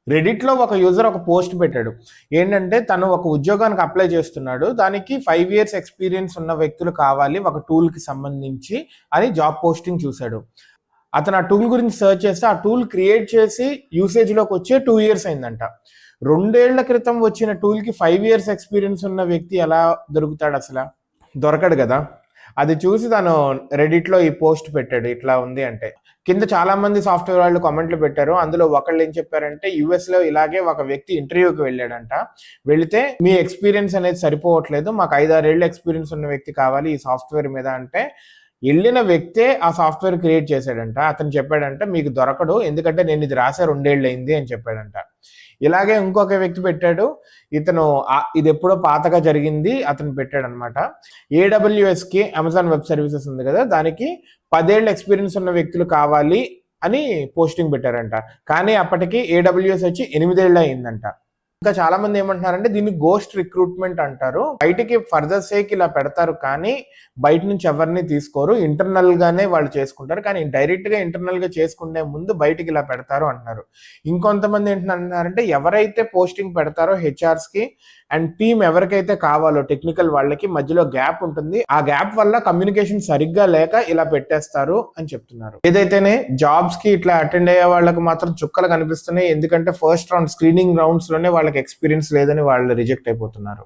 రెడిట్‌లో ఒక యూజర్ ఒక పోస్ట్ పెట్టాడు. ఏంటంటే తను ఒక ఉద్యోగానికి అప్లై చేస్తున్నాడు. దానికి 5 ఇయర్స్ ఎక్స్‌పీరియన్స్ ఉన్న వ్యక్తులు కావాలి ఒక టూల్‌కి సంబంధించి అని జాబ్ పోస్టింగ్ చూసాడు. అతను ఆ టూల్ గురించి సెర్చ్ చేస్తే ఆ టూల్ క్రియేట్ చేసి యూసేజ్‌లోకి వచ్చే 2 ఇయర్స్ అయిందంట. 2 ఏళ్ల క్రితం వచ్చిన టూల్‌కి 5 ఇయర్స్ ఎక్స్‌పీరియన్స్ ఉన్న వ్యక్తి ఎలా దొరుకుతాడసల? దొరకడు గదా! అది చూసి తను రెడిట్‌లో ఈ పోస్ట్ పెట్టాడు. ఇట్లా ఉంది అంటే. కింద చాలా మంది సాఫ్ట్‌వేర్ వాళ్ళు కామెంట్లు పెట్టారు. అందులో ఒకళ్ళు ఏం చెప్పారంటే యూఎస్‌లో ఇలాగే ఒక వ్యక్తి ఇంటర్వ్యూకి వెళ్ళాడంట. వెళితే మీ ఎక్స్‌పీరియన్స్ అనేది సరిపోవట్లేదు. మాకు 5, 6 ఏళ్ల ఎక్స్‌పీరియన్స్ ఉన్న వ్యక్తి కావాలి ఈ సాఫ్ట్‌వేర్ మీద అంటే ఎళ్ళిన వ్యక్తే ఆ సాఫ్ట్‌వేర్ క్రియేట్ చేశాడంట. అతను చెప్పాడంట మీకు దొరకడు. ఎందుకంటే నేను ఇది రాసా 2 ఏళ్లయింది అని చెప్పాడంట. ఇలాగే ఇంకొక వ్యక్తి పెట్టాడు. ఇతను ఇదెప్పుడో పాతగా జరిగింది అతను పెట్టాడనమాట. ఏడబ్ల్యూఎస్‌కి అమెజాన్ వెబ్ సర్వీసెస్ ఉంది కదా! దానికి 10 ఏళ్ల ఎక్స్‌పీరియన్స్ ఉన్న వ్యక్తులు కావాలి అని పోస్టింగ్ పెట్టారంట. కానీ అప్పటికి ఏడబ్ల్యూఎస్ వచ్చి 8 ఏళ్లే అయిందంట. ఇంకా చాలా మంది ఏమంటున్నారంటే దీన్ని గోస్ట్ రిక్రూట్మెంట్ అంటారు. బయటికి ఫర్దర్ సేక్ ఇలా పెడతారు కానీ బయట నుంచి ఎవరిని తీసుకోరు. ఇంటర్నల్ గానే వాళ్ళు చేసుకుంటారు. కానీ డైరెక్ట్ గా ఇంటర్నల్ గా చేసుకునే ముందు బయటికి ఇలా పెడతారు అంటున్నారు. ఇంకొంతమంది ఏంటంటున్నారంటే ఎవరైతే పోస్టింగ్ పెడతారో హెచ్ఆర్స్ కి అండ్ టీమ్ ఎవరికైతే కావాలో టెక్నికల్ వాళ్ళకి మధ్యలో గ్యాప్ ఉంటుంది. ఆ గ్యాప్ వల్ల కమ్యూనికేషన్ సరిగ్గా లేక ఇలా పెట్టేస్తారు అని చెప్తున్నారు. ఏదైతేనే జాబ్స్ కి ఇట్లా అటెండ్ అయ్యే వాళ్ళకి మాత్రం చుక్కలు కనిపిస్తున్నాయి. ఎందుకంటే ఫస్ట్ రౌండ్ స్క్రీనింగ్ రౌండ్స్ లోనే వాళ్ళకి ఎక్స్పీరియన్స్ లేదని వాళ్ళు రిజెక్ట్ అయిపోతున్నారు.